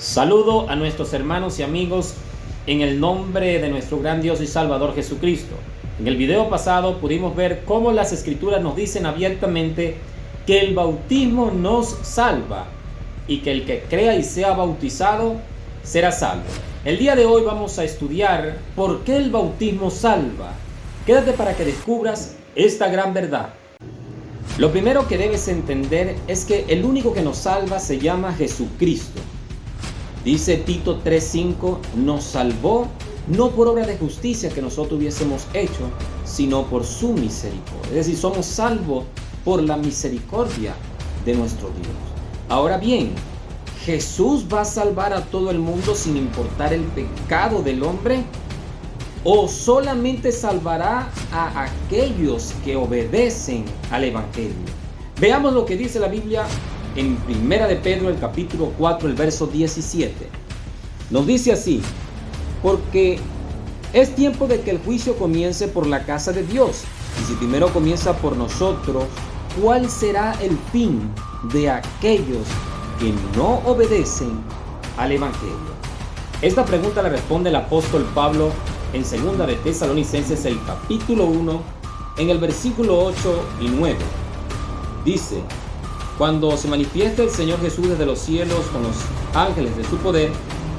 Saludo a nuestros hermanos y amigos en el nombre de nuestro gran Dios y Salvador Jesucristo. En el video pasado pudimos ver cómo las Escrituras nos dicen abiertamente que el bautismo nos salva y que el que crea y sea bautizado será salvo. El día de hoy vamos a estudiar por qué el bautismo salva. Quédate para que descubras esta gran verdad. Lo primero que debes entender es que el único que nos salva se llama Jesucristo. Dice Tito 3:5, nos salvó no por obra de justicia que nosotros hubiésemos hecho, sino por su misericordia. Es decir, somos salvos por la misericordia de nuestro Dios. Ahora bien, ¿Jesús va a salvar a todo el mundo sin importar el pecado del hombre? ¿O solamente salvará a aquellos que obedecen al Evangelio? Veamos lo que dice la Biblia en 1 de Pedro, el capítulo 4, el verso 17. Nos dice así: porque es tiempo de que el juicio comience por la casa de Dios. Y si primero comienza por nosotros, ¿cuál será el fin de aquellos que no obedecen al Evangelio? Esta pregunta la responde el apóstol Pablo en 2 de Tesalonicenses, el capítulo 1, en el versículo 8 y 9. Dice: cuando se manifieste el Señor Jesús desde los cielos con los ángeles de su poder,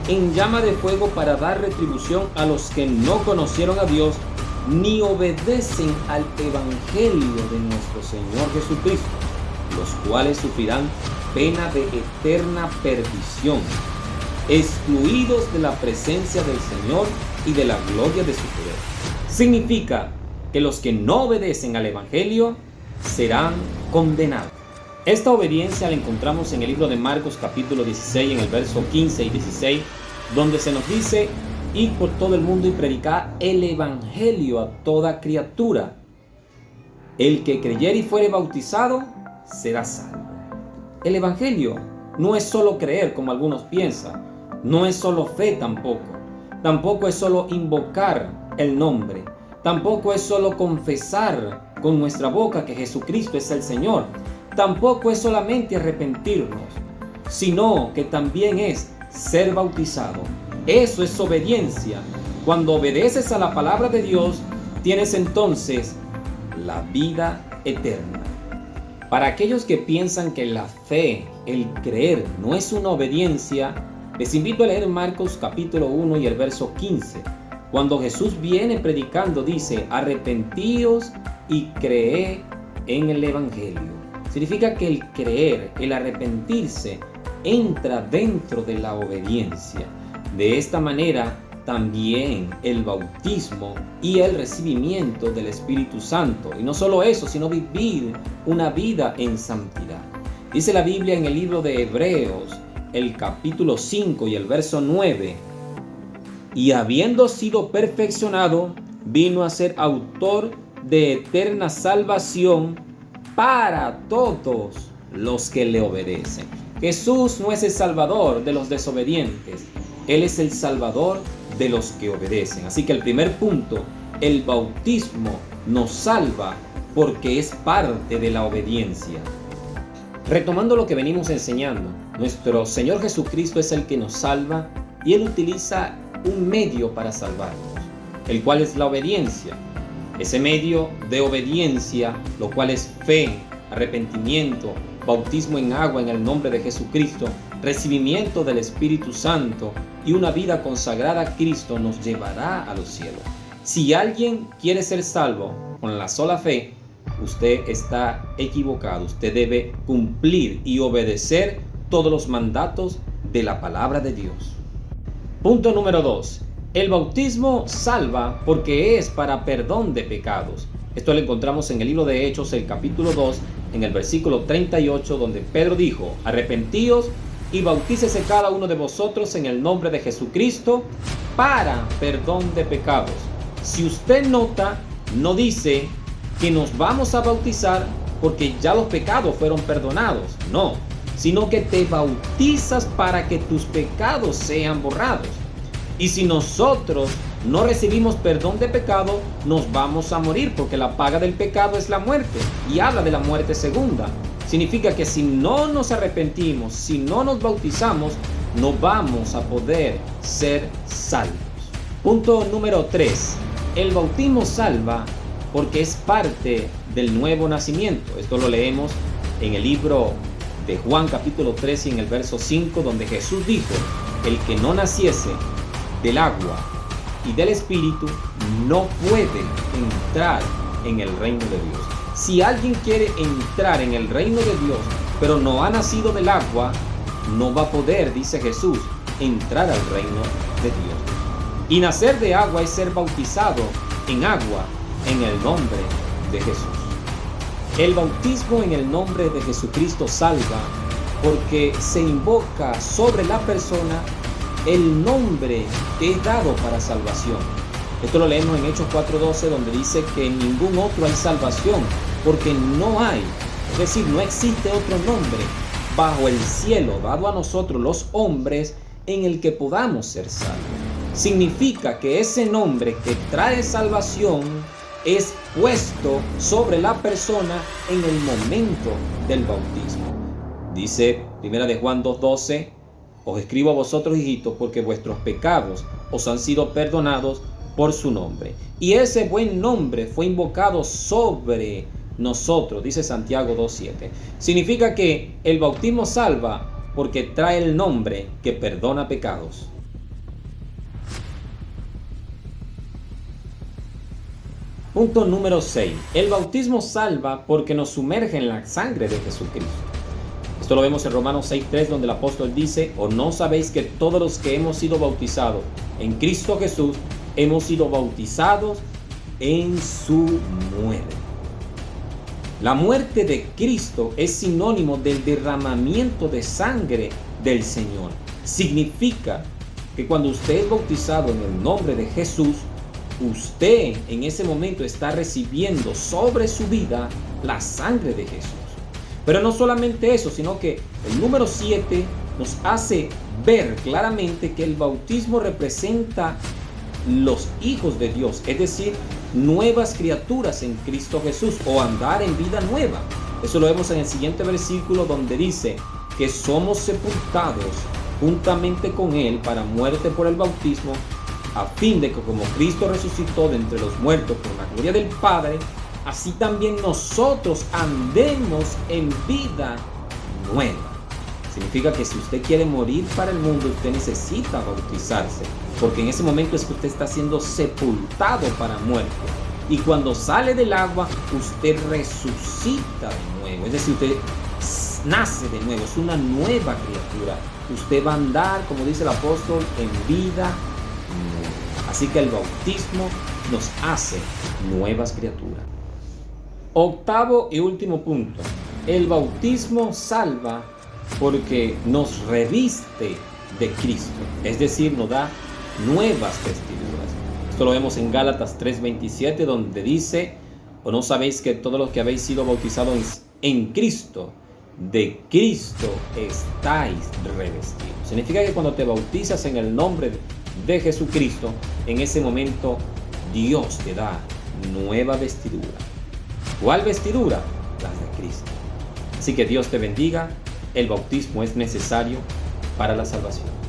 en llama de fuego para dar retribución a los que no conocieron a Dios ni obedecen al Evangelio de nuestro Señor Jesucristo, los cuales sufrirán pena de eterna perdición, excluidos de la presencia del Señor y de la gloria de su poder. Significa que los que no obedecen al Evangelio serán condenados. Esta obediencia la encontramos en el libro de Marcos capítulo 16, en el verso 15 y 16, donde se nos dice: id por todo el mundo y predicad el Evangelio a toda criatura. El que creyere y fuere bautizado será salvo. El Evangelio no es solo creer, como algunos piensan, no es solo fe tampoco es solo invocar el nombre, tampoco es solo confesar con nuestra boca que Jesucristo es el Señor. Tampoco es solamente arrepentirnos, sino que también es ser bautizado. Eso es obediencia. Cuando obedeces a la palabra de Dios, tienes entonces la vida eterna. Para aquellos que piensan que la fe, el creer, no es una obediencia, les invito a leer Marcos capítulo 1 y el verso 15. Cuando Jesús viene predicando, dice: arrepentíos y creed en el Evangelio. Significa que el creer, el arrepentirse, entra dentro de la obediencia. De esta manera, también el bautismo y el recibimiento del Espíritu Santo. Y no solo eso, sino vivir una vida en santidad. Dice la Biblia en el libro de Hebreos, el capítulo 5 y el verso 9: y habiendo sido perfeccionado, vino a ser autor de eterna salvación para todos los que le obedecen. Jesús no es el salvador de los desobedientes, Él es el salvador de los que obedecen. Así que el primer punto, el bautismo nos salva porque es parte de la obediencia. Retomando lo que venimos enseñando, nuestro Señor Jesucristo es el que nos salva y Él utiliza un medio para salvarnos, el cual es la obediencia. Ese medio de obediencia, lo cual es fe, arrepentimiento, bautismo en agua en el nombre de Jesucristo, recibimiento del Espíritu Santo y una vida consagrada a Cristo, nos llevará a los cielos. Si alguien quiere ser salvo con la sola fe, usted está equivocado. Usted debe cumplir y obedecer todos los mandatos de la palabra de Dios. Punto número 2. El bautismo salva porque es para perdón de pecados. Esto lo encontramos en el libro de Hechos, el capítulo 2, en el versículo 38, donde Pedro dijo: arrepentíos y bautícese cada uno de vosotros en el nombre de Jesucristo para perdón de pecados. Si usted nota, no dice que nos vamos a bautizar porque ya los pecados fueron perdonados, no, sino que te bautizas para que tus pecados sean borrados. Y si nosotros no recibimos perdón de pecado, nos vamos a morir, porque la paga del pecado es la muerte, y habla de la muerte segunda. Significa que si no nos arrepentimos, si no nos bautizamos, no vamos a poder ser salvos. Punto número 3. El bautismo salva porque es parte del nuevo nacimiento. Esto lo leemos en el libro de Juan capítulo 3 y en el verso 5, donde Jesús dijo: el que no naciese del agua y del Espíritu no puede entrar en el reino de Dios. Si alguien quiere entrar en el reino de Dios, pero no ha nacido del agua, no va a poder, dice Jesús, entrar al reino de Dios. Y nacer de agua es ser bautizado en agua en el nombre de Jesús. El bautismo en el nombre de Jesucristo salva porque se invoca sobre la persona el nombre que es dado para salvación. Esto lo leemos en Hechos 4:12, donde dice que en ningún otro hay salvación, porque no hay, es decir, no existe otro nombre bajo el cielo dado a nosotros los hombres en el que podamos ser salvos. Significa que ese nombre que trae salvación es puesto sobre la persona en el momento del bautismo. Dice 1 de Juan 2:12, os escribo a vosotros, hijitos, porque vuestros pecados os han sido perdonados por su nombre. Y ese buen nombre fue invocado sobre nosotros, dice Santiago 2:7. Significa que el bautismo salva porque trae el nombre que perdona pecados. Punto número 6. El bautismo salva porque nos sumerge en la sangre de Jesucristo. Esto lo vemos en Romanos 6:3, donde el apóstol dice: ¿o no sabéis que todos los que hemos sido bautizados en Cristo Jesús hemos sido bautizados en su muerte? La muerte de Cristo es sinónimo del derramamiento de sangre del Señor. Significa que cuando usted es bautizado en el nombre de Jesús, usted en ese momento está recibiendo sobre su vida la sangre de Jesús. Pero no solamente eso, sino que el número 7 nos hace ver claramente que el bautismo representa los hijos de Dios, es decir, nuevas criaturas en Cristo Jesús, o andar en vida nueva. Eso lo vemos en el siguiente versículo, donde dice que somos sepultados juntamente con Él para muerte por el bautismo, a fin de que como Cristo resucitó de entre los muertos por la gloria del Padre, así también nosotros andemos en vida nueva. Significa que si usted quiere morir para el mundo, usted necesita bautizarse, porque en ese momento es que usted está siendo sepultado para muerte. Y cuando sale del agua, usted resucita de nuevo, es decir, usted nace de nuevo, es una nueva criatura. Usted va a andar, como dice el apóstol, en vida nueva. Así que el bautismo nos hace nuevas criaturas. Octavo y último punto. El bautismo salva porque nos reviste de Cristo, es decir, nos da nuevas vestiduras. Esto lo vemos en Gálatas 3:27, donde dice: ¿o no sabéis que todos los que habéis sido bautizados en Cristo, de Cristo estáis revestidos? Significa que cuando te bautizas en el nombre de Jesucristo, en ese momento Dios te da nueva vestidura. ¿Cuál vestidura? Las de Cristo. Así que Dios te bendiga. El bautismo es necesario para la salvación.